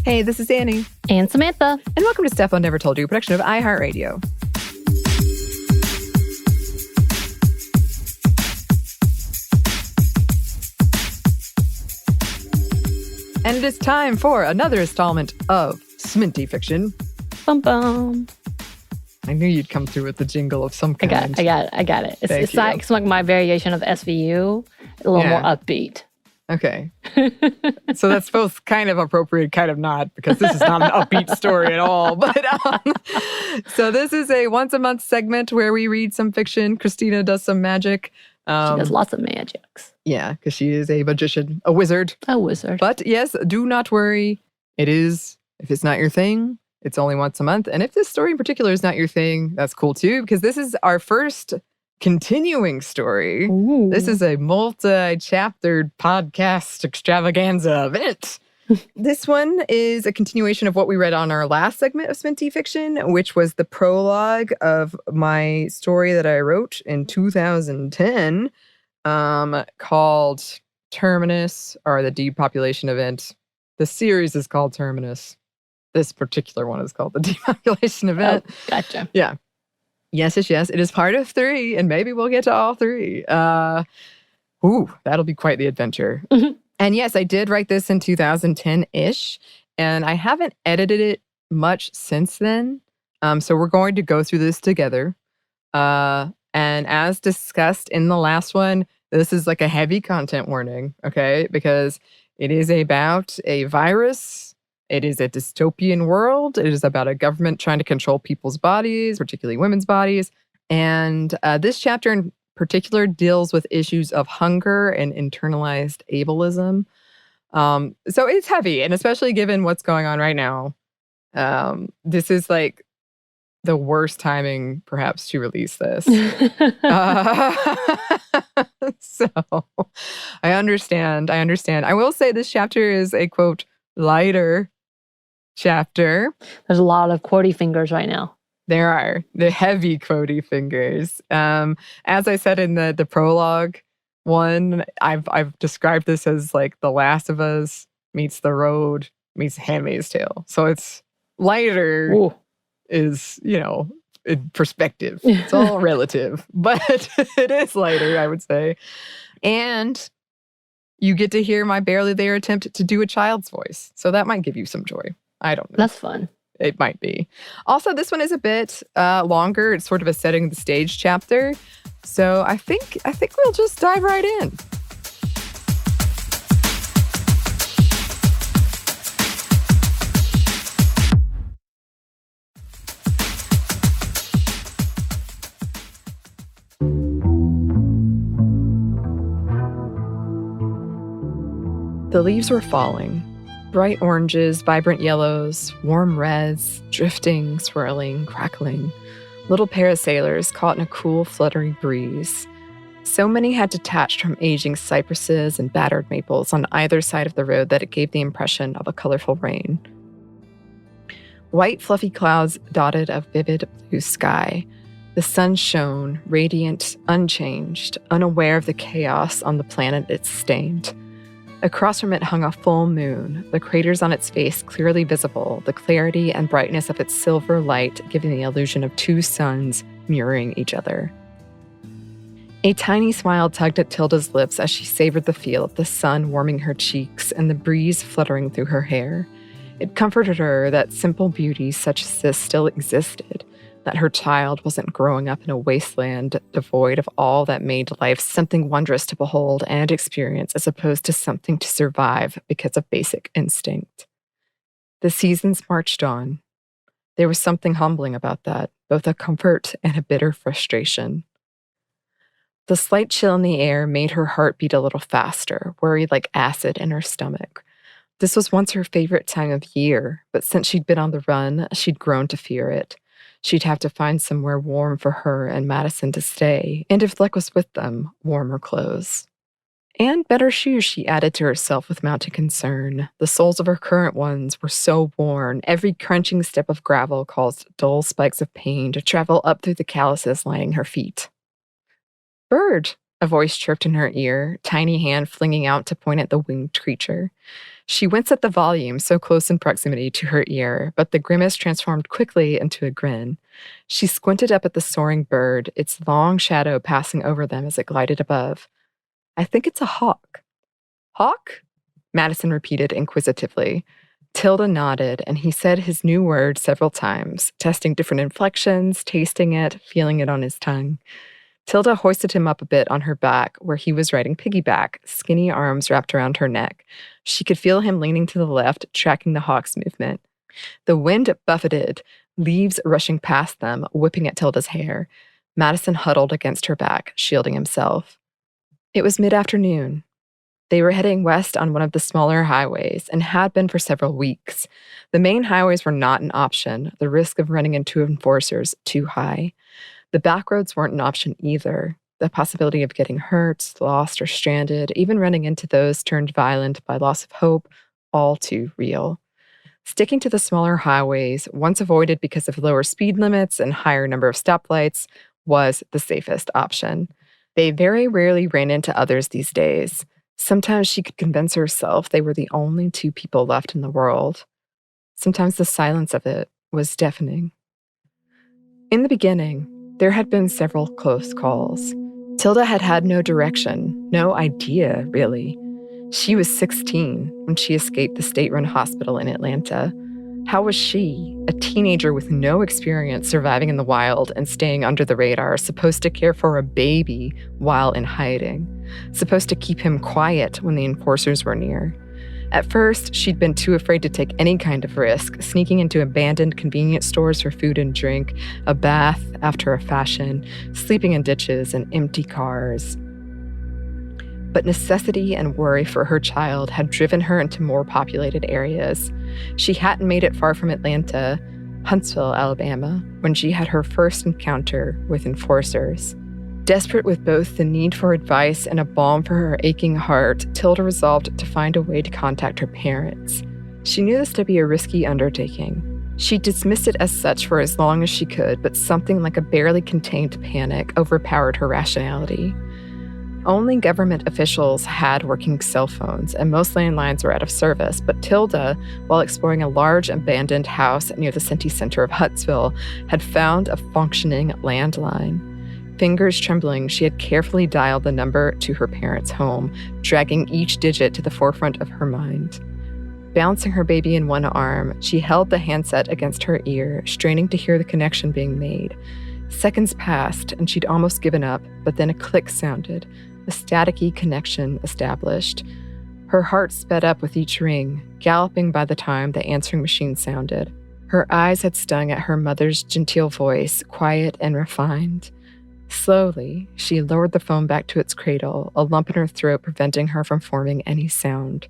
Hey, this is Anney. And Samantha. And welcome to Stuff I Never Told You, a production of iHeartRadio. And it is time for another installment of SMNTY fiction. Bum bum. I knew you'd come through with the jingle of some kind. I got it. It's like my variation of SVU, a little more upbeat. Okay. So that's both kind of appropriate, kind of not, because this is not an upbeat story at all. But so this is a once-a-month segment where we read some fiction. Christina does some magic. She does lots of magics. Yeah, because she is a magician, a wizard. A wizard. But yes, do not worry. It is, if it's not your thing, it's only once a month. And if this story in particular is not your thing, that's cool too, because this is our first continuing story. Ooh. This is a multi-chaptered podcast extravaganza event. This one is a continuation of what we read on our last segment of SMNTY fiction, which was the prologue of my story that I wrote in 2010 called Terminus, or the Depopulation Event. The series is called Terminus. This particular one is called the Depopulation Event. Oh, gotcha. Yeah. Yes. It is part of 3, and maybe we'll get to all 3. That'll be quite the adventure. Mm-hmm. And yes, I did write this in 2010-ish, and I haven't edited it much since then. So we're going to go through this together. And as discussed in the last one, this is like a heavy content warning, okay? Because it is about a virus. It is a dystopian world. It is about a government trying to control people's bodies, particularly women's bodies. And this chapter in particular deals with issues of hunger and internalized ableism. So it's heavy, and especially given what's going on right now, this is like the worst timing perhaps to release this. So I understand. I will say this chapter is a, quote, lighter chapter. There's a lot of quotey fingers right now. There are the heavy quotey fingers. As I said in the prologue one, I've described this as like The Last of Us meets The Road meets Handmaid's Tale. So it's lighter. Ooh. Is, in perspective. It's all relative, but it is lighter, I would say. And you get to hear my barely there attempt to do a child's voice. So that might give you some joy. I don't know. That's fun. It might be. Also, this one is a bit longer. It's sort of a setting the stage chapter. So I think we'll just dive right in. The leaves were falling. Bright oranges, vibrant yellows, warm reds, drifting, swirling, crackling. Little parasailers caught in a cool, fluttery breeze. So many had detached from aging cypresses and battered maples on either side of the road that it gave the impression of a colorful rain. White, fluffy clouds dotted a vivid blue sky. The sun shone, radiant, unchanged, unaware of the chaos on the planet it stained. Across from it hung a full moon, the craters on its face clearly visible, the clarity and brightness of its silver light giving the illusion of 2 suns mirroring each other. A tiny smile tugged at Tilda's lips as she savored the feel of the sun warming her cheeks and the breeze fluttering through her hair. It comforted her that simple beauty such as this still existed, that her child wasn't growing up in a wasteland devoid of all that made life something wondrous to behold and experience as opposed to something to survive because of basic instinct. The seasons marched on. There was something humbling about that, both a comfort and a bitter frustration. The slight chill in the air made her heart beat a little faster, worry like acid in her stomach. This was once her favorite time of year, but since she'd been on the run, she'd grown to fear it. She'd have to find somewhere warm for her and Madison to stay, and if luck was with them, warmer clothes. And better shoes, she added to herself with mounting concern. The soles of her current ones were so worn, every crunching step of gravel caused dull spikes of pain to travel up through the calluses lining her feet. "Bird," a voice chirped in her ear, tiny hand flinging out to point at the winged creature. She winced at the volume so close in proximity to her ear, but the grimace transformed quickly into a grin. She squinted up at the soaring bird, its long shadow passing over them as it glided above. I think it's a hawk. Hawk? Madison repeated inquisitively. Tilda nodded, and he said his new word several times, testing different inflections, tasting it, feeling it on his tongue. Tilda hoisted him up a bit on her back, where he was riding piggyback, skinny arms wrapped around her neck. She could feel him leaning to the left, tracking the hawk's movement. The wind buffeted, leaves rushing past them, whipping at Tilda's hair. Madison huddled against her back, shielding himself. It was mid-afternoon. They were heading west on one of the smaller highways and had been for several weeks. The main highways were not an option, the risk of running into enforcers too high. The back roads weren't an option either. The possibility of getting hurt, lost, or stranded, even running into those turned violent by loss of hope, all too real. Sticking to the smaller highways, once avoided because of lower speed limits and higher number of stoplights, was the safest option. They very rarely ran into others these days. Sometimes she could convince herself they were the only two people left in the world. Sometimes the silence of it was deafening. In the beginning, there had been several close calls. Tilda had had no direction, no idea, really. She was 16 when she escaped the state-run hospital in Atlanta. How was she, a teenager with no experience surviving in the wild and staying under the radar, supposed to care for a baby while in hiding? Supposed to keep him quiet when the enforcers were near? At first, she'd been too afraid to take any kind of risk, sneaking into abandoned convenience stores for food and drink, a bath after a fashion, sleeping in ditches and empty cars. But necessity and worry for her child had driven her into more populated areas. She hadn't made it far from Atlanta, Huntsville, Alabama, when she had her first encounter with enforcers. Desperate with both the need for advice and a balm for her aching heart, Tilda resolved to find a way to contact her parents. She knew this to be a risky undertaking. She dismissed it as such for as long as she could, but something like a barely contained panic overpowered her rationality. Only government officials had working cell phones, and most landlines were out of service, but Tilda, while exploring a large abandoned house near the city center of Huntsville, had found a functioning landline. Fingers trembling, she had carefully dialed the number to her parents' home, dragging each digit to the forefront of her mind. Balancing her baby in one arm, she held the handset against her ear, straining to hear the connection being made. Seconds passed, and she'd almost given up, but then a click sounded, a staticky connection established. Her heart sped up with each ring, galloping by the time the answering machine sounded. Her eyes had stung at her mother's genteel voice, quiet and refined. Slowly, she lowered the phone back to its cradle, a lump in her throat preventing her from forming any sound.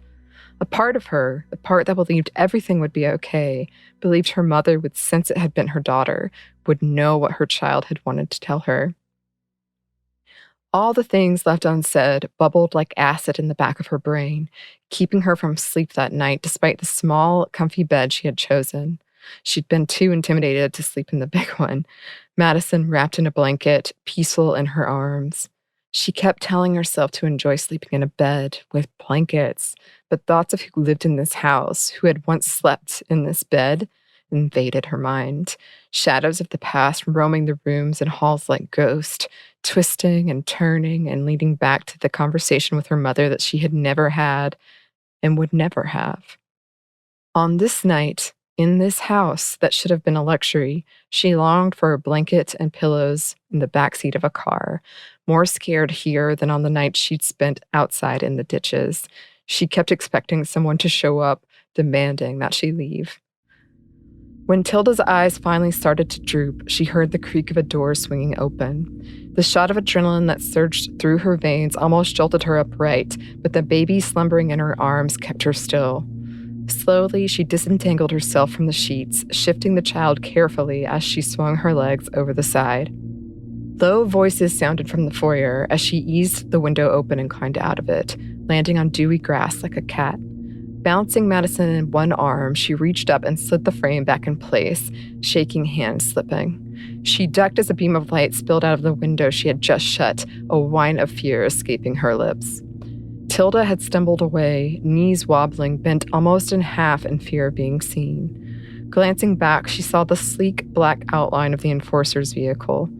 A part of her, the part that believed everything would be okay, believed her mother would sense it had been her daughter, would know what her child had wanted to tell her. All the things left unsaid bubbled like acid in the back of her brain, keeping her from sleep that night despite the small, comfy bed she had chosen. She'd been too intimidated to sleep in the big one. Madison wrapped in a blanket, peaceful in her arms. She kept telling herself to enjoy sleeping in a bed with blankets, but thoughts of who lived in this house, who had once slept in this bed, invaded her mind. Shadows of the past roaming the rooms and halls like ghosts, twisting and turning and leading back to the conversation with her mother that she had never had and would never have. On this night, in this house that should have been a luxury, she longed for a blanket and pillows in the backseat of a car, more scared here than on the night she'd spent outside in the ditches. She kept expecting someone to show up, demanding that she leave. When Tilda's eyes finally started to droop, she heard the creak of a door swinging open. The shot of adrenaline that surged through her veins almost jolted her upright, but the baby slumbering in her arms kept her still. Slowly, she disentangled herself from the sheets, shifting the child carefully as she swung her legs over the side. Low voices sounded from the foyer as she eased the window open and climbed out of it, landing on dewy grass like a cat. Balancing Madison in one arm, she reached up and slid the frame back in place, shaking hands slipping. She ducked as a beam of light spilled out of the window she had just shut, a whine of fear escaping her lips. Tilda had stumbled away, knees wobbling, bent almost in half in fear of being seen. Glancing back, she saw the sleek black outline of the enforcer's vehicle.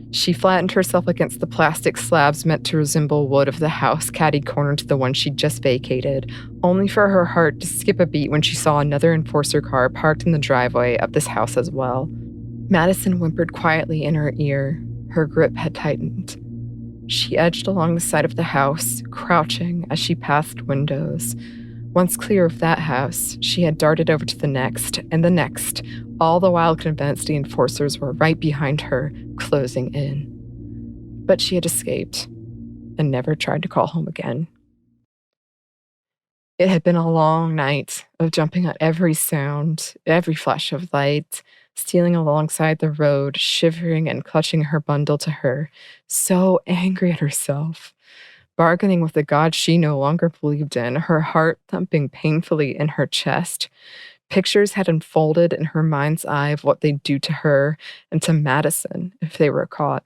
She flattened herself against the plastic slabs meant to resemble wood of the house catty-cornered to the one she'd just vacated, only for her heart to skip a beat when she saw another enforcer car parked in the driveway of this house as well. Madison whimpered quietly in her ear. Her grip had tightened. She edged along the side of the house, crouching as she passed windows. Once clear of that house, she had darted over to the next, and the next, all the while convinced the enforcers were right behind her, closing in. But she had escaped, and never tried to call home again. It had been a long night of jumping at every sound, every flash of light, stealing alongside the road, shivering and clutching her bundle to her, so angry at herself, bargaining with the God she no longer believed in, her heart thumping painfully in her chest. Pictures had unfolded in her mind's eye of what they'd do to her and to Madison if they were caught.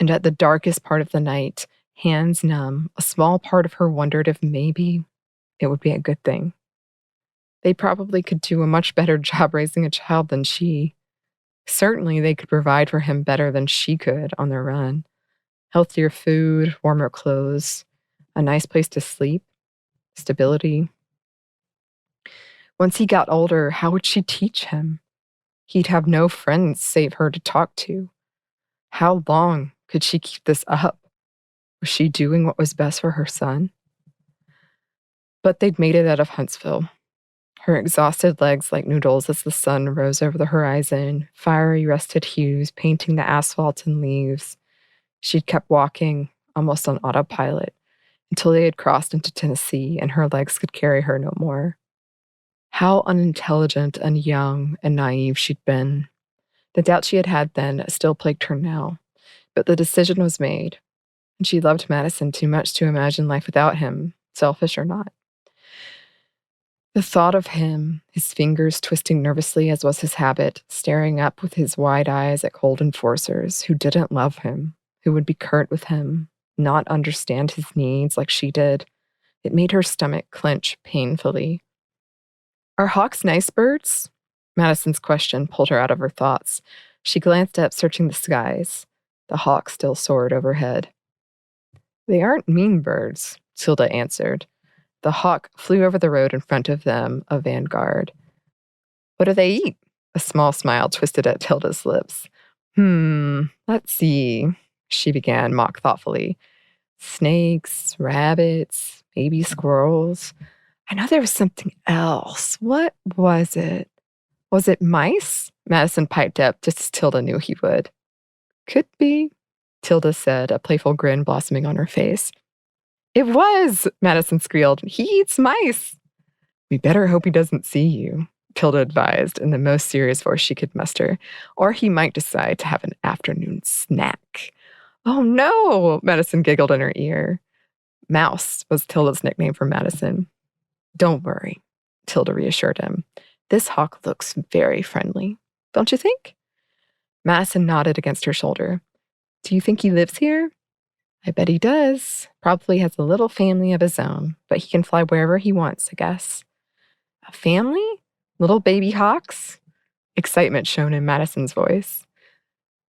And at the darkest part of the night, hands numb, a small part of her wondered if maybe it would be a good thing. They probably could do a much better job raising a child than she. Certainly they could provide for him better than she could on their run. Healthier food, warmer clothes, a nice place to sleep, stability. Once he got older, how would she teach him? He'd have no friends save her to talk to. How long could she keep this up? Was she doing what was best for her son? But they'd made it out of Huntsville. Her exhausted legs like noodles as the sun rose over the horizon, fiery rusted hues painting the asphalt and leaves. She'd kept walking, almost on autopilot, until they had crossed into Tennessee and her legs could carry her no more. How unintelligent and young and naive she'd been. The doubt she had had then still plagued her now, but the decision was made, and she loved Madison too much to imagine life without him, selfish or not. The thought of him, his fingers twisting nervously as was his habit, staring up with his wide eyes at cold enforcers who didn't love him, who would be curt with him, not understand his needs like she did, it made her stomach clench painfully. Are hawks nice birds? Madison's question pulled her out of her thoughts. She glanced up, searching the skies. The hawk still soared overhead. They aren't mean birds, Tilda answered. The hawk flew over the road in front of them, a vanguard. What do they eat? A small smile twisted at Tilda's lips. Let's see, she began mock thoughtfully. Snakes, rabbits, maybe squirrels. I know there was something else. What was it? Was it mice? Madison piped up just as Tilda knew he would. Could be, Tilda said, a playful grin blossoming on her face. It was, Madison squealed. He eats mice. We better hope he doesn't see you, Tilda advised in the most serious voice she could muster, or he might decide to have an afternoon snack. Oh no, Madison giggled in her ear. Mouse was Tilda's nickname for Madison. Don't worry, Tilda reassured him. This hawk looks very friendly, don't you think? Madison nodded against her shoulder. Do you think he lives here? I bet he does. Probably has a little family of his own, but he can fly wherever he wants, I guess. A family? Little baby hawks? Excitement shone in Madison's voice.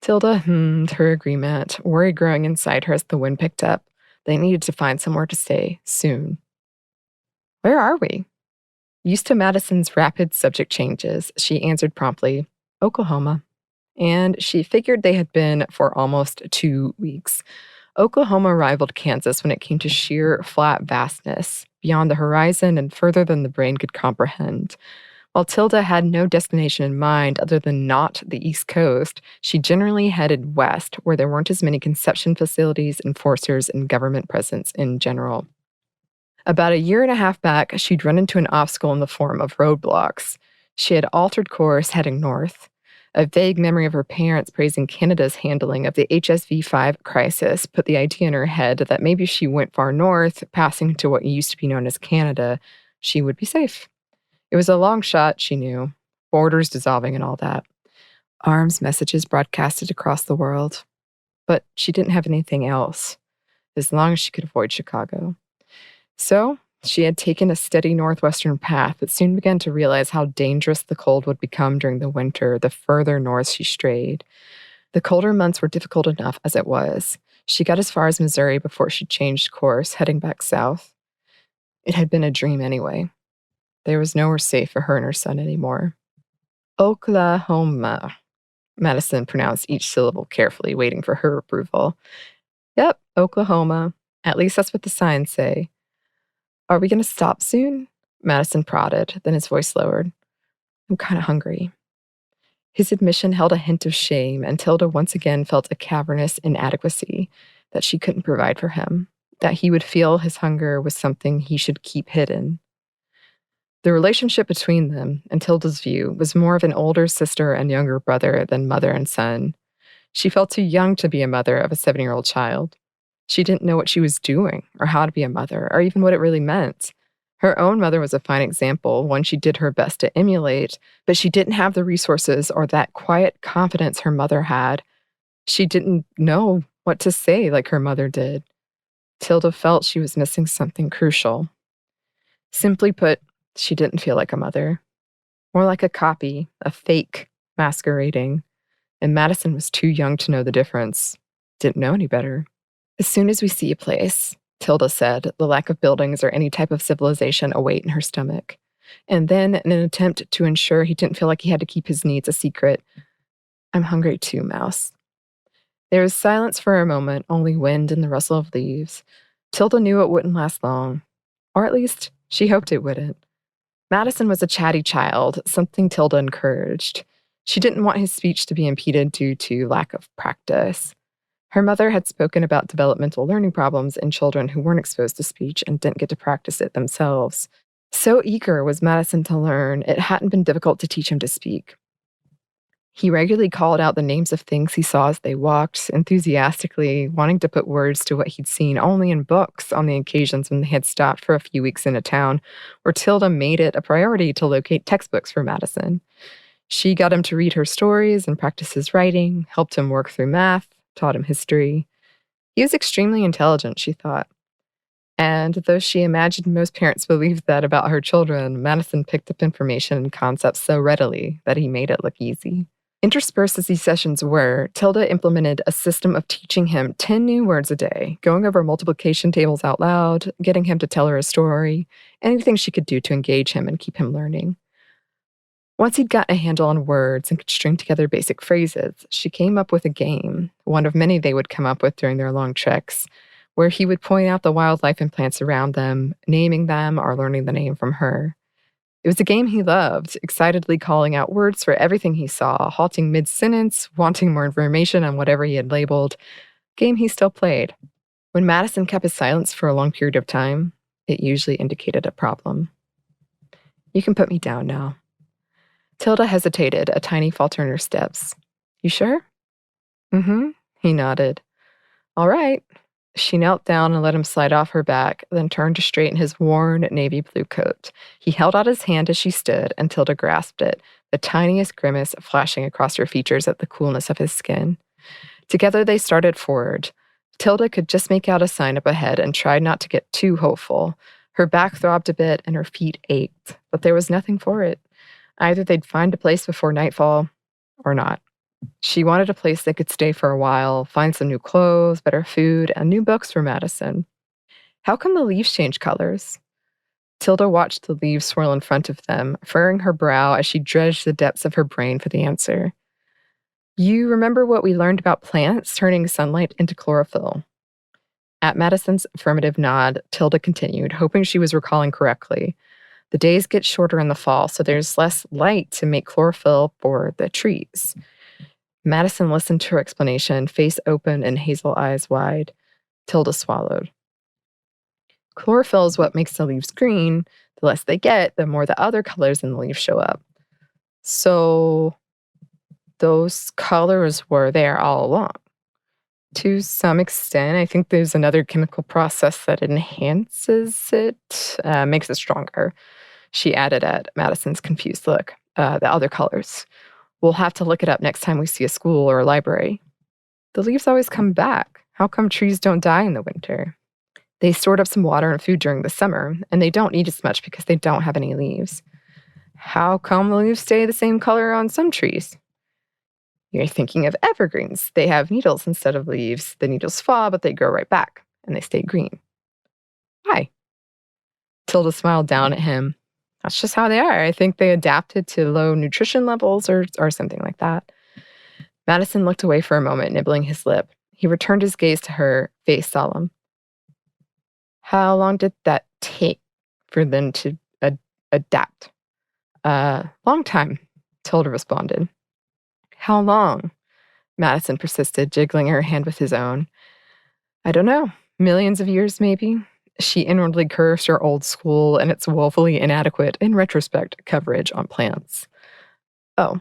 Tilda hummed her agreement, worry growing inside her as the wind picked up. They needed to find somewhere to stay, soon. Where are we? Used to Madison's rapid subject changes, she answered promptly, Oklahoma. And she figured they had been for almost 2 weeks. Oklahoma rivaled Kansas when it came to sheer, flat vastness, beyond the horizon and further than the brain could comprehend. While Tilda had no destination in mind other than not the East Coast, she generally headed west, where there weren't as many conception facilities, enforcers, and government presence in general. About a year and a half back, she'd run into an obstacle in the form of roadblocks. She had altered course, heading north. A vague memory of her parents praising Canada's handling of the HSV-5 crisis put the idea in her head that maybe if she went far north, passing to what used to be known as Canada, she would be safe. It was a long shot, she knew. Borders dissolving and all that. Arms messages broadcasted across the world. But she didn't have anything else. as long as she could avoid Chicago. So she had taken a steady northwestern path, but soon began to realize how dangerous the cold would become during the winter the further north she strayed. The colder months were difficult enough as it was. She got as far as Missouri before she changed course, heading back south. It had been a dream anyway. There was nowhere safe for her and her son anymore. Oklahoma. Madison pronounced each syllable carefully, waiting for her approval. Yep, Oklahoma. At least that's what the signs say. Are we going to stop soon? Madison prodded, then his voice lowered. I'm kind of hungry. His admission held a hint of shame, and Tilda once again felt a cavernous inadequacy that she couldn't provide for him, that he would feel his hunger was something he should keep hidden. The relationship between them, in Tilda's view, was more of an older sister and younger brother than mother and son. She felt too young to be a mother of a 7-year-old child. She didn't know what she was doing, or how to be a mother, or even what it really meant. Her own mother was a fine example, one she did her best to emulate, but she didn't have the resources or that quiet confidence her mother had. She didn't know what to say like her mother did. Tilda felt she was missing something crucial. Simply put, she didn't feel like a mother. More like a copy, a fake, masquerading. And Madison was too young to know the difference. Didn't know any better. As soon as we see a place, Tilda said, the lack of buildings or any type of civilization a weight in her stomach. And then, in an attempt to ensure he didn't feel like he had to keep his needs a secret, I'm hungry too, Mouse. There was silence for a moment, only wind and the rustle of leaves. Tilda knew it wouldn't last long. Or at least, she hoped it wouldn't. Madison was a chatty child, something Tilda encouraged. She didn't want his speech to be impeded due to lack of practice. Her mother had spoken about developmental learning problems in children who weren't exposed to speech and didn't get to practice it themselves. So eager was Madison to learn, it hadn't been difficult to teach him to speak. He regularly called out the names of things he saw as they walked, enthusiastically, wanting to put words to what he'd seen only in books on the occasions when they had stopped for a few weeks in a town where Tilda made it a priority to locate textbooks for Madison. She got him to read her stories and practice his writing, helped him work through math, taught him history. He was extremely intelligent, she thought. And though she imagined most parents believed that about her children, Madison picked up information and concepts so readily that he made it look easy. Interspersed as these sessions were, Tilda implemented a system of teaching him 10 new words a day, going over multiplication tables out loud, getting him to tell her a story, anything she could do to engage him and keep him learning. Once he'd got a handle on words and could string together basic phrases, she came up with a game, one of many they would come up with during their long treks, where he would point out the wildlife and plants around them, naming them or learning the name from her. It was a game he loved, excitedly calling out words for everything he saw, halting mid-sentence, wanting more information on whatever he had labeled. A game he still played. When Madison kept his silence for a long period of time, it usually indicated a problem. You can put me down now. Tilda hesitated, a tiny falter in her steps. You sure? Mm-hmm, he nodded. All right. She knelt down and let him slide off her back, then turned to straighten his worn navy blue coat. He held out his hand as she stood, and Tilda grasped it, the tiniest grimace flashing across her features at the coolness of his skin. Together they started forward. Tilda could just make out a sign up ahead and tried not to get too hopeful. Her back throbbed a bit and her feet ached, but there was nothing for it. Either they'd find a place before nightfall, or not. She wanted a place they could stay for a while, find some new clothes, better food, and new books for Madison. How come the leaves change colors? Tilda watched the leaves swirl in front of them, furrowing her brow as she dredged the depths of her brain for the answer. You remember what we learned about plants turning sunlight into chlorophyll? At Madison's affirmative nod, Tilda continued, hoping she was recalling correctly. The days get shorter in the fall, so there's less light to make chlorophyll for the trees. Madison listened to her explanation, face open and hazel eyes wide. Tilda swallowed. Chlorophyll is what makes the leaves green. The less they get, the more the other colors in the leaf show up. So those colors were there all along. To some extent, I think there's another chemical process that enhances it, makes it stronger. She added at Madison's confused look. The other colors. We'll have to look it up next time we see a school or a library. The leaves always come back. How come trees don't die in the winter? They stored up some water and food during the summer, and they don't need as much because they don't have any leaves. How come the leaves stay the same color on some trees? You're thinking of evergreens. They have needles instead of leaves. The needles fall, but they grow right back, and they stay green. Why? Tilda smiled down at him. That's just how they are. I think they adapted to low nutrition levels or something like that. Madison looked away for a moment, nibbling his lip. He returned his gaze to her, face solemn. How long did that take for them to adapt? Long time, Tilda responded. How long? Madison persisted, jiggling her hand with his own. I don't know. Millions of years, maybe? She inwardly cursed her old school and its woefully inadequate, in retrospect, coverage on plants. Oh,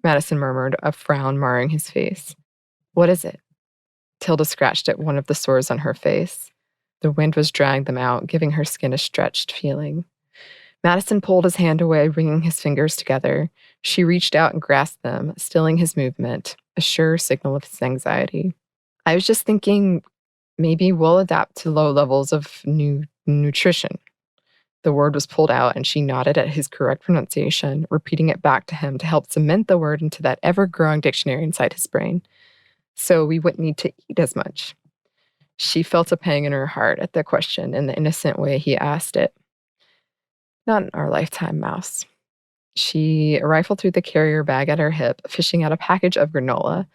Madison murmured, a frown marring his face. What is it? Tilda scratched at one of the sores on her face. The wind was drying them out, giving her skin a stretched feeling. Madison pulled his hand away, wringing his fingers together. She reached out and grasped them, stilling his movement, a sure signal of his anxiety. I was just thinking maybe we'll adapt to low levels of nutrition. The word was pulled out, and she nodded at his correct pronunciation, repeating it back to him to help cement the word into that ever-growing dictionary inside his brain. So we wouldn't need to eat as much. She felt a pang in her heart at the question and the innocent way he asked it. Not in our lifetime, Mouse. She rifled through the carrier bag at her hip, fishing out a package of granola.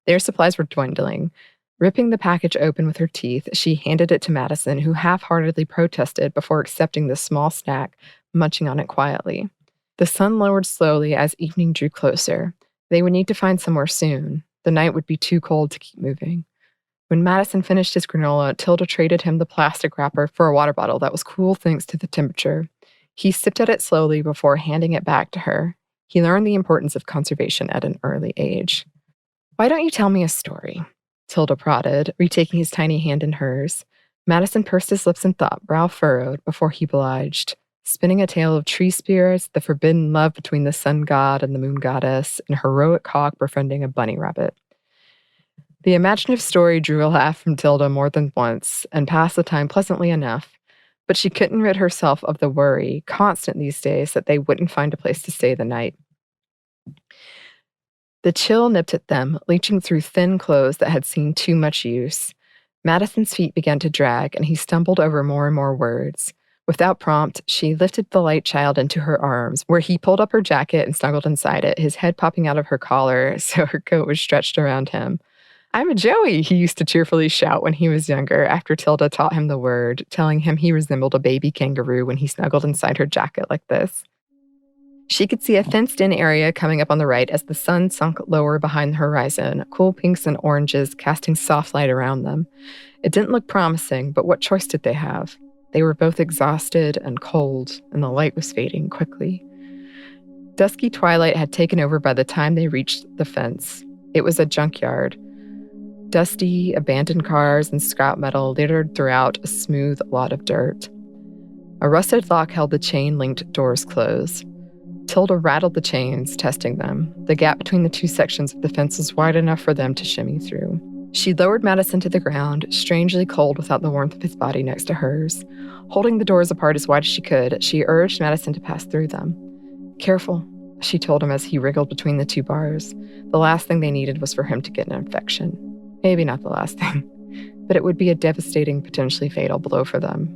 Their supplies were dwindling. Ripping the package open with her teeth, she handed it to Madison, who half-heartedly protested before accepting the small snack, munching on it quietly. The sun lowered slowly as evening drew closer. They would need to find somewhere soon. The night would be too cold to keep moving. When Madison finished his granola, Tilda traded him the plastic wrapper for a water bottle that was cool thanks to the temperature. He sipped at it slowly before handing it back to her. He learned the importance of conservation at an early age. Why don't you tell me a story? Tilda prodded, retaking his tiny hand in hers. Madison pursed his lips in thought, brow furrowed, before he obliged, spinning a tale of tree spirits, the forbidden love between the sun god and the moon goddess, and heroic hawk befriending a bunny rabbit. The imaginative story drew a laugh from Tilda more than once, and passed the time pleasantly enough. But she couldn't rid herself of the worry, constant these days, that they wouldn't find a place to stay the night. The chill nipped at them, leaching through thin clothes that had seen too much use. Madison's feet began to drag, and he stumbled over more and more words. Without prompt, she lifted the light child into her arms, where he pulled up her jacket and snuggled inside it, his head popping out of her collar so her coat was stretched around him. I'm a Joey, he used to cheerfully shout when he was younger after Tilda taught him the word, telling him he resembled a baby kangaroo when he snuggled inside her jacket like this. She could see a fenced-in area coming up on the right as the sun sunk lower behind the horizon, cool pinks and oranges casting soft light around them. It didn't look promising, but what choice did they have? They were both exhausted and cold, and the light was fading quickly. Dusky twilight had taken over by the time they reached the fence. It was a junkyard. Dusty, abandoned cars and scrap metal littered throughout a smooth lot of dirt. A rusted lock held the chain-linked doors closed. Tilda rattled the chains, testing them. The gap between the two sections of the fence was wide enough for them to shimmy through. She lowered Madison to the ground, strangely cold without the warmth of his body next to hers. Holding the doors apart as wide as she could, she urged Madison to pass through them. Careful, she told him as he wriggled between the two bars. The last thing they needed was for him to get an infection. Maybe not the last thing, but it would be a devastating, potentially fatal blow for them.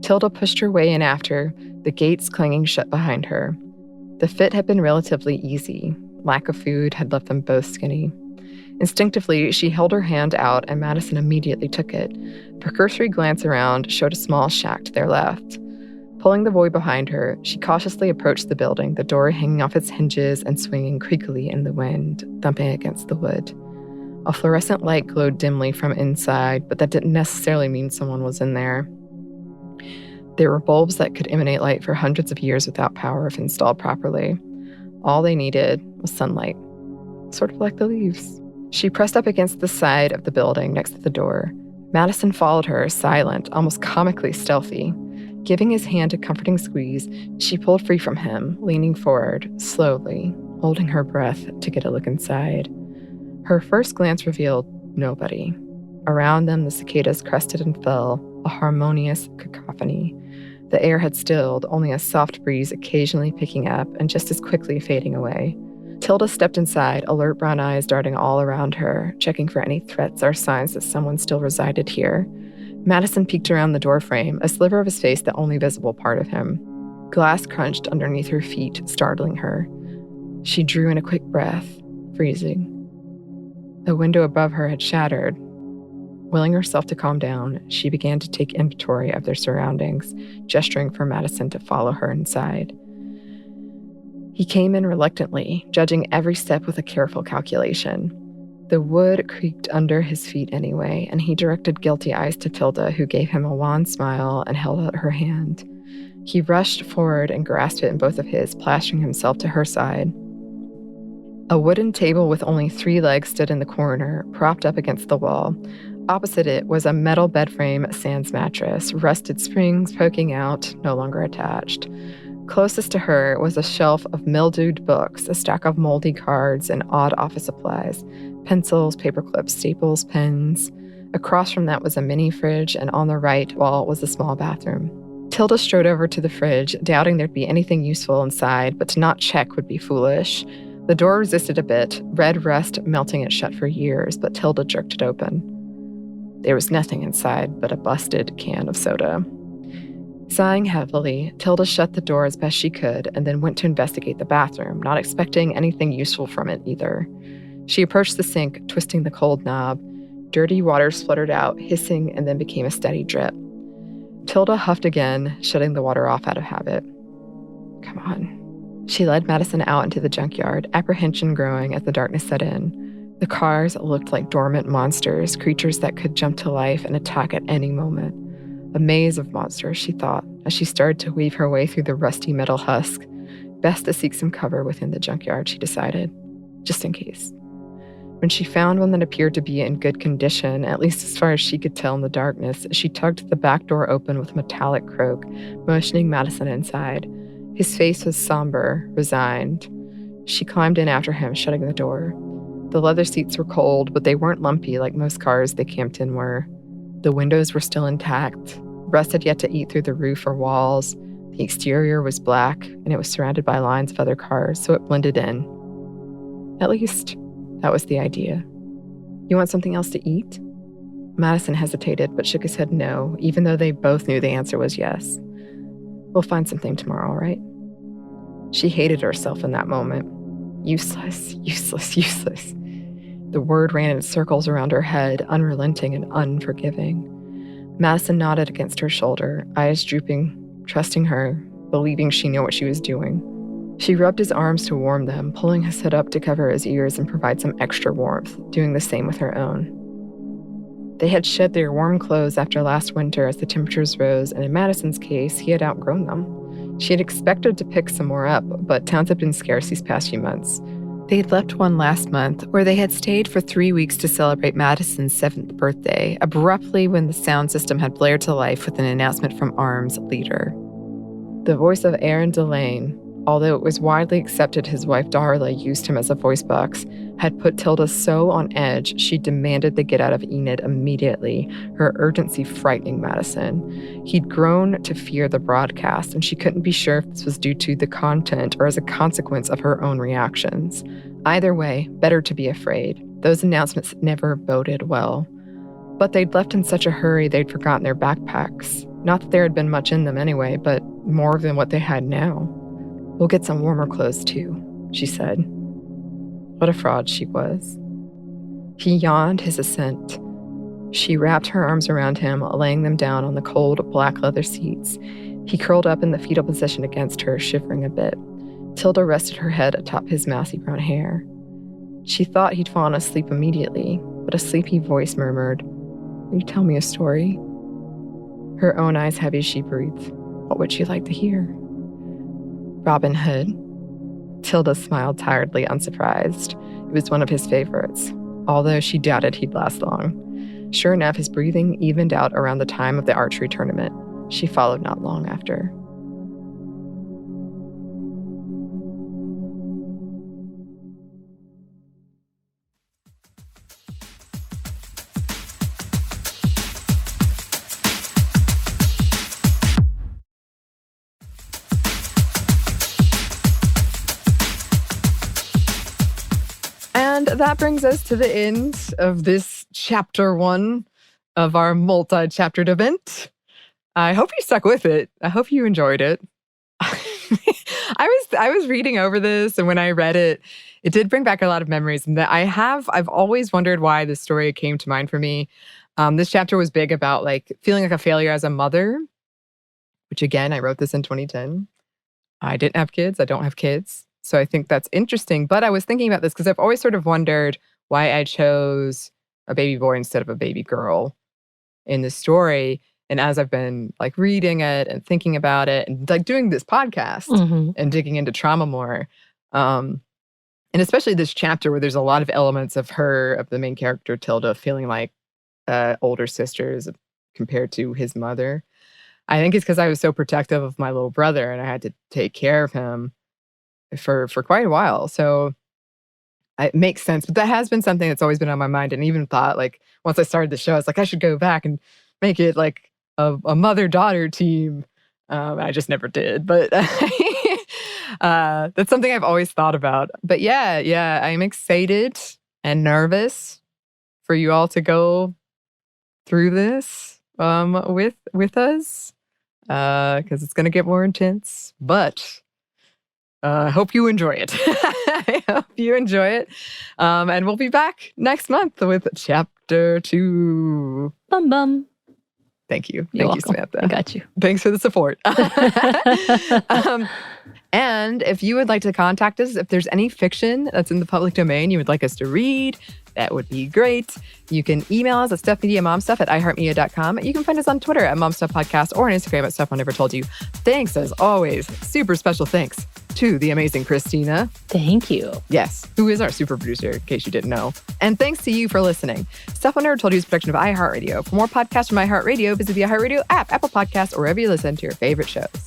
Tilda pushed her way in after, the gates clanging shut behind her. The fit had been relatively easy. Lack of food had left them both skinny. Instinctively, she held her hand out, and Madison immediately took it. A cursory glance around showed a small shack to their left. Pulling the boy behind her, she cautiously approached the building, the door hanging off its hinges and swinging creakily in the wind, thumping against the wood. A fluorescent light glowed dimly from inside, but that didn't necessarily mean someone was in there. There were bulbs that could emanate light for hundreds of years without power if installed properly. All they needed was sunlight, sort of like the leaves. She pressed up against the side of the building next to the door. Madison followed her, silent, almost comically stealthy. Giving his hand a comforting squeeze, she pulled free from him, leaning forward, slowly, holding her breath to get a look inside. Her first glance revealed nobody. Around them, the cicadas crested and fell, a harmonious cacophony. The air had stilled, only a soft breeze occasionally picking up and just as quickly fading away. Tilda stepped inside, alert brown eyes darting all around her, checking for any threats or signs that someone still resided here. Madison peeked around the doorframe, a sliver of his face the only visible part of him. Glass crunched underneath her feet, startling her. She drew in a quick breath, freezing. The window above her had shattered. Willing herself to calm down, she began to take inventory of their surroundings, gesturing for Madison to follow her inside. He came in reluctantly, judging every step with a careful calculation. The wood creaked under his feet anyway, and he directed guilty eyes to Tilda, who gave him a wan smile and held out her hand. He rushed forward and grasped it in both of his, plastering himself to her side. A wooden table with only 3 legs stood in the corner, propped up against the wall. Opposite it was a metal bed frame sans mattress, rusted springs poking out, no longer attached. Closest to her was a shelf of mildewed books, a stack of moldy cards, and odd office supplies, pencils, paperclips, staples, pens. Across from that was a mini fridge, and on the right wall was a small bathroom. Tilda strode over to the fridge, doubting there'd be anything useful inside, but to not check would be foolish. The door resisted a bit, red rust melting it shut for years, but Tilda jerked it open. There was nothing inside but a busted can of soda. Sighing heavily, Tilda shut the door as best she could and then went to investigate the bathroom, not expecting anything useful from it either. She approached the sink, twisting the cold knob. Dirty water spluttered out, hissing, and then became a steady drip. Tilda huffed again, shutting the water off out of habit. Come on. She led Madison out into the junkyard, apprehension growing as the darkness set in. The cars looked like dormant monsters, creatures that could jump to life and attack at any moment. A maze of monsters, she thought, as she started to weave her way through the rusty metal husk. Best to seek some cover within the junkyard, she decided, just in case. When she found one that appeared to be in good condition, at least as far as she could tell in the darkness, she tugged the back door open with a metallic croak, motioning Madison inside. His face was somber, resigned. She climbed in after him, shutting the door. The leather seats were cold, but they weren't lumpy like most cars they camped in were. The windows were still intact. Rust had yet to eat through the roof or walls. The exterior was black, and it was surrounded by lines of other cars, so it blended in. At least, that was the idea. You want something else to eat? Madison hesitated, but shook his head no, even though they both knew the answer was yes. We'll find something tomorrow, all right? She hated herself in that moment. Useless, useless, useless. The word ran in circles around her head, unrelenting and unforgiving. Madison nodded against her shoulder, eyes drooping, trusting her, believing she knew what she was doing. She rubbed his arms to warm them, pulling his hood up to cover his ears and provide some extra warmth, doing the same with her own. They had shed their warm clothes after last winter as the temperatures rose, and in Madison's case, he had outgrown them. She had expected to pick some more up, but towns had been scarce these past few months. They had left one last month, where they had stayed for 3 weeks to celebrate Madison's 7th birthday, abruptly when the sound system had blared to life with an announcement from ARM's leader. The voice of Aaron Delane, although it was widely accepted his wife Darla used him as a voice box, had put Tilda so on edge she demanded they get out of Enid immediately, her urgency frightening Madison. He'd grown to fear the broadcast, and she couldn't be sure if this was due to the content or as a consequence of her own reactions. Either way, better to be afraid. Those announcements never boded well. But they'd left in such a hurry they'd forgotten their backpacks. Not that there had been much in them anyway, but more than what they had now. We'll get some warmer clothes, too, she said. What a fraud she was. He yawned his assent. She wrapped her arms around him, laying them down on the cold, black leather seats. He curled up in the fetal position against her, shivering a bit. Tilda rested her head atop his mousy brown hair. She thought he'd fallen asleep immediately, but a sleepy voice murmured, "Will you tell me a story?" Her own eyes heavy, she breathed, "What would you like to hear?" Robin Hood. Tilda smiled tiredly, unsurprised. It was one of his favorites, although she doubted he'd last long. Sure enough, his breathing evened out around the time of the archery tournament. She followed not long after. And that brings us to the end of this chapter 1 of our multi-chaptered event. I hope you stuck with it. I hope you enjoyed it. I was reading over this, and when I read it, it did bring back a lot of memories. And that I've always wondered why this story came to mind for me. This chapter was big about like feeling like a failure as a mother, which again, I wrote this in 2010. I didn't have kids. I don't have kids. So I think that's interesting. But I was thinking about this because I've always sort of wondered why I chose a baby boy instead of a baby girl in this story. And as I've been like reading it and thinking about it and like doing this podcast and digging into trauma more, and especially this chapter where there's a lot of elements of the main character, Tilda, feeling like older sisters compared to his mother. I think it's because I was so protective of my little brother and I had to take care of him for quite a while. So it makes sense. But that has been something that's always been on my mind. And even thought like once I started the show, I was like, I should go back and make it like a mother-daughter team. I just never did. But that's something I've always thought about. But yeah, I'm excited and nervous for you all to go through this with us because it's going to get more intense. But I hope you enjoy it. I hope you enjoy it. And we'll be back next month with chapter 2. Bum bum. Thank you. You're Thank you, Samantha. I got you. Thanks for the support. And if you would like to contact us, if there's any fiction that's in the public domain you would like us to read, that would be great. You can email us at stuffmediamomstuff@iheartmedia.com. You can find us on Twitter at momstuffpodcast or on Instagram at Stuff I Never Told You. Thanks, as always. Super special thanks to the amazing Christina. Thank you. Yes, who is our super producer, in case you didn't know. And thanks to you for listening. Stuff I Never Told You is a production of iHeartRadio. For more podcasts from iHeartRadio, visit the iHeartRadio app, Apple Podcasts, or wherever you listen to your favorite shows.